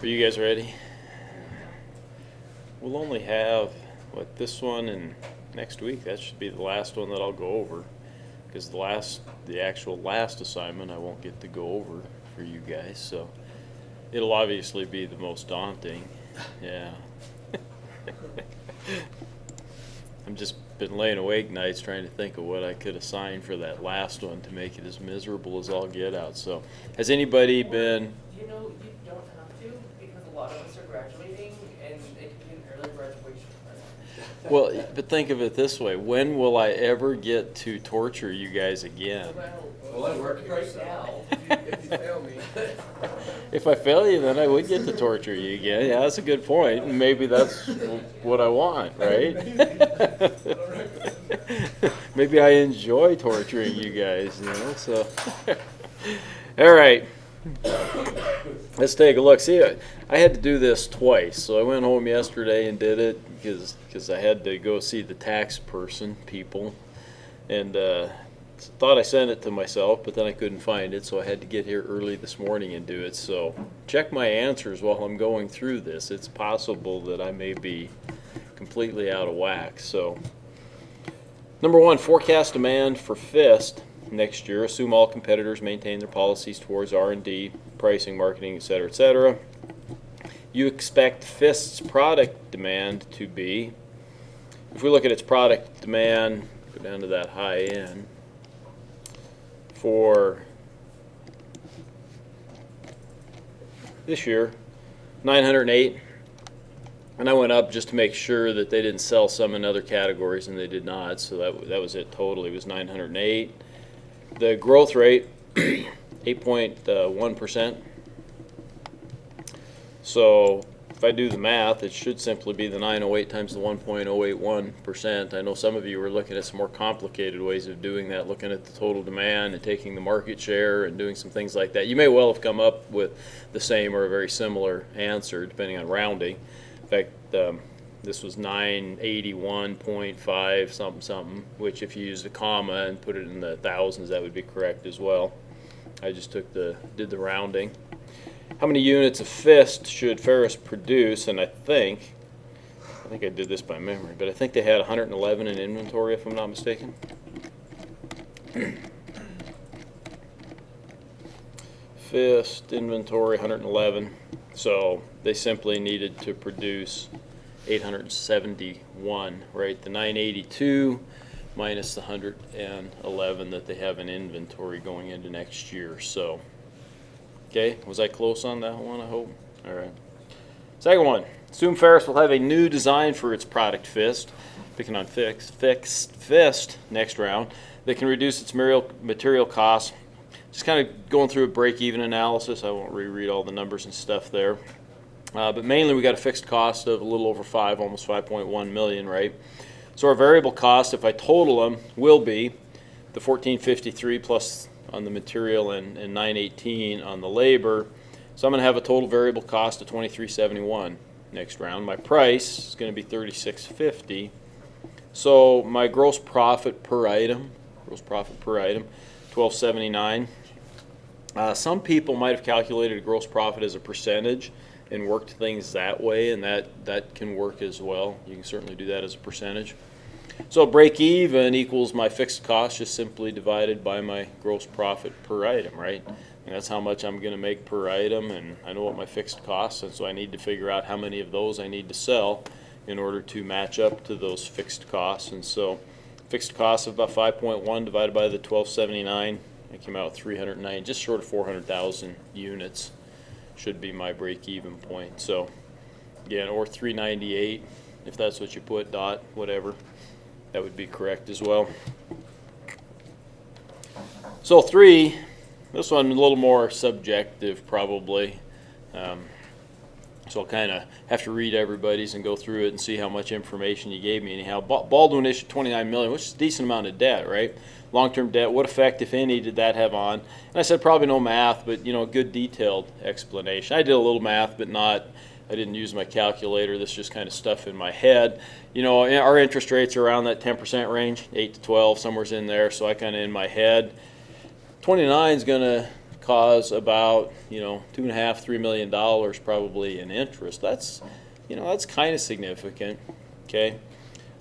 Are you guys ready? We'll only have, this one and next week. That should be the last one that I'll go over. Because the actual last assignment I won't get to go over for you guys. So it'll obviously be the most daunting. Yeah. I'm just been laying awake nights trying to think of what I could assign for that last one to make it as miserable as all get out. So has anybody been... You know, you don't have to, because a lot of us are graduating, and it can be an early graduation present. Well, but think of it this way. When will I ever get to torture you guys again? Well, I'm working right now. If you fail me. If I fail you, then I would get to torture you again. Yeah, that's a good point. And maybe that's what I want, right? Maybe I enjoy torturing you guys, so. All right. Let's take a look. See, I had to do this twice. So I went home yesterday and did it because I had to go see the tax people. And thought I sent it to myself, but then I couldn't find it, so I had to get here early this morning and do it. So check my answers while I'm going through this. It's possible that I may be completely out of whack. So number one, forecast demand for FIST next year. Assume all competitors maintain their policies towards R&D, pricing, marketing, et cetera, et cetera. You expect FIST's product demand to be, if we look at its product demand, go down to that high end, for this year, 908, and I went up just to make sure that they didn't sell some in other categories, and they did not, so that was it totally. It was 908. The growth rate, 8.1%. So if I do the math, it should simply be the 908 times the 1.081%. I know some of you are looking at some more complicated ways of doing that, looking at the total demand and taking the market share and doing some things like that. You may well have come up with the same or a very similar answer, depending on rounding. In fact, this was 981.5 something, which if you use a comma and put it in the thousands, that would be correct as well. I just did the rounding. How many units of FIST should Ferris produce? And I think I did this by memory, but I think they had 111 in inventory, if I'm not mistaken. FIST inventory 111, so they simply needed to produce 871, right? The 982 minus the 111 that they have in inventory going into next year. So okay, was I close on that one, I hope? All right. Second one, assume Ferris will have a new design for its product FIST, picking on FIST next round, that can reduce its material costs. Just kind of going through a break-even analysis. I won't reread all the numbers and stuff there. But mainly we got a fixed cost of a little over almost 5.1 million, right? So our variable cost, if I total them, will be the 1453 plus on the material and 918 on the labor. So I'm going to have a total variable cost of 2371 next round. My price is going to be 3650. So my gross profit per item, 1279. Some people might have calculated a gross profit as a percentage and worked things that way, and that can work as well. You can certainly do that as a percentage. So break even equals my fixed cost just simply divided by my gross profit per item, right? And that's how much I'm going to make per item, and I know what my fixed costs, and so I need to figure out how many of those I need to sell in order to match up to those fixed costs. And so fixed costs of about 5.1 divided by the 1279, I came out with 309, just short of 400,000 units should be my break-even point. So again, or 398 if that's what you put, dot, whatever. That would be correct as well. So 3, this one a little more subjective probably. So I'll kind of have to read everybody's and go through it and see how much information you gave me anyhow. Baldwin issued $29 million, which is a decent amount of debt, right? Long-term debt, what effect, if any, did that have on? And I said probably no math, but a good detailed explanation. I did a little math, but I didn't use my calculator. This is just kind of stuff in my head. Our interest rates are around that 10% range, 8 to 12, somewhere's in there. So I kind of in my head, 29 is going to cause about, $2.5, $3 million probably in interest. That's kind of significant, okay?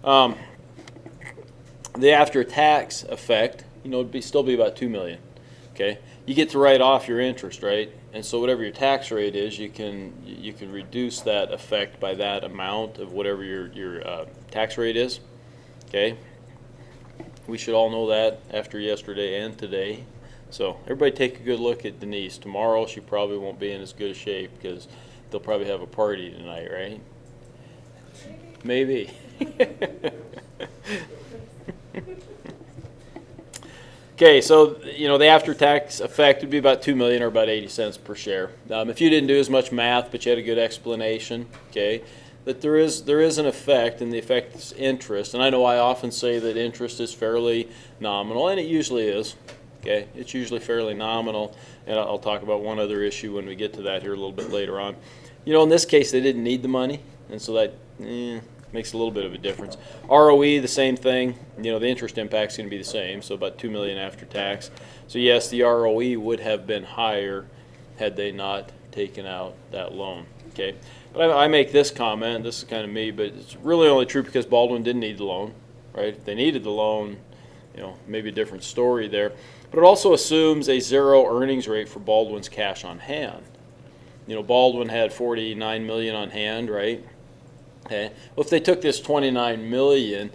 The after-tax effect, would still be about $2 million, okay? You get to write off your interest, right? And so whatever your tax rate is, you can reduce that effect by that amount of whatever your tax rate is, okay? We should all know that after yesterday and today. So everybody take a good look at Denise. Tomorrow she probably won't be in as good a shape because they'll probably have a party tonight, right? Maybe. Okay, so the after-tax effect would be about $2 million or about 80 cents per share. If you didn't do as much math, but you had a good explanation, okay, that there is an effect, and the effect is interest. And I know I often say that interest is fairly nominal, and it usually is. Okay, it's usually fairly nominal, and I'll talk about one other issue when we get to that here a little bit later on. In this case, they didn't need the money, and so that makes a little bit of a difference. ROE, the same thing. The interest impact's going to be the same, so about $2 million after tax. So yes, the ROE would have been higher had they not taken out that loan. Okay, but I make this comment. This is kind of me, but it's really only true because Baldwin didn't need the loan, right? If they needed the loan, maybe a different story there. But it also assumes a zero earnings rate for Baldwin's cash on hand. Baldwin had $49 million on hand, right? Okay. Well, if they took this $29 million,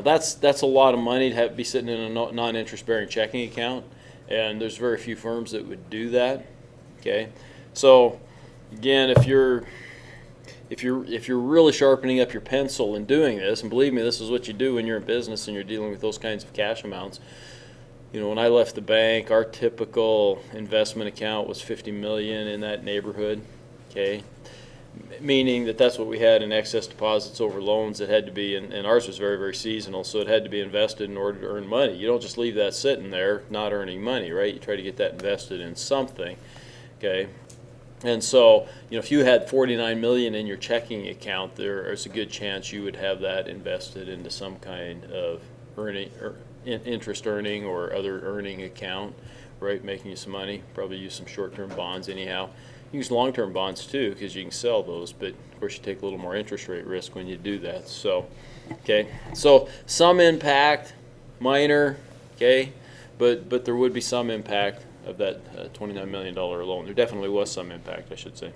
that's a lot of money to be sitting in a non-interest-bearing checking account, and there's very few firms that would do that. Okay. So again, if you're really sharpening up your pencil and doing this, and believe me, this is what you do when you're in business and you're dealing with those kinds of cash amounts. When I left the bank, our typical investment account was $50 million, in that neighborhood. Okay. Meaning that's what we had in excess deposits over loans that had to be, and ours was very, very seasonal, so it had to be invested in order to earn money. You don't just leave that sitting there not earning money, right? You try to get that invested in something, okay? And so, if you had $49 million in your checking account, there's a good chance you would have that invested into some kind of interest earning or other earning account, right? Making you some money. Probably use some short-term bonds anyhow. Use long-term bonds too, because you can sell those, but of course you take a little more interest rate risk when you do that. So, okay, so some impact, minor, okay, but there would be some impact of that $29 million loan. There definitely was some impact, I should say.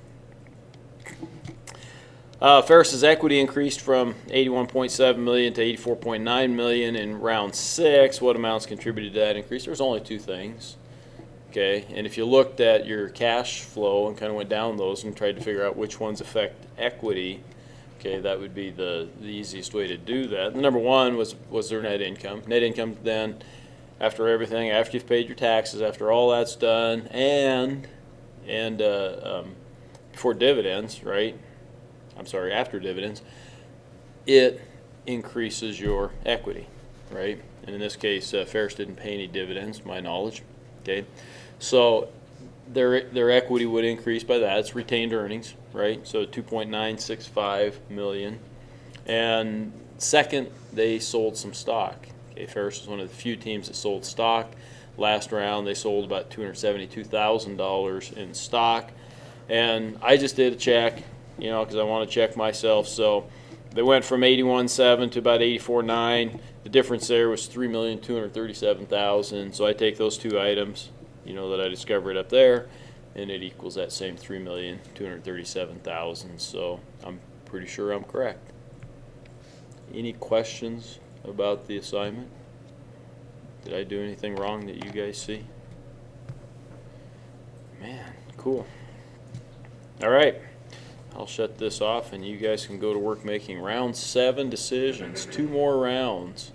Ferris's equity increased from $81.7 million to $84.9 million in round 6. What amounts contributed to that increase? There's only two things. Okay, and if you looked at your cash flow and kind of went down those and tried to figure out which ones affect equity, okay, that would be the easiest way to do that. The number one was their net income. Net income then, after everything, after you've paid your taxes, after all that's done, and before dividends, right? I'm sorry, after dividends, it increases your equity, right? And in this case, Ferris didn't pay any dividends, to my knowledge. Okay, so their equity would increase by that. It's retained earnings, right? So $2.965 million. And second, they sold some stock. Okay, Ferris is one of the few teams that sold stock. Last round, they sold about $272,000 in stock. And I just did a check, because I want to check myself. So they went from 81.7 to about 84.9. The difference there was $3,237,000. So I take those two items, that I discovered up there, and it equals that same $3,237,000. So I'm pretty sure I'm correct. Any questions about the assignment? Did I do anything wrong that you guys see? Man, cool. All right. I'll shut this off and you guys can go to work making round 7 decisions. 2 more rounds.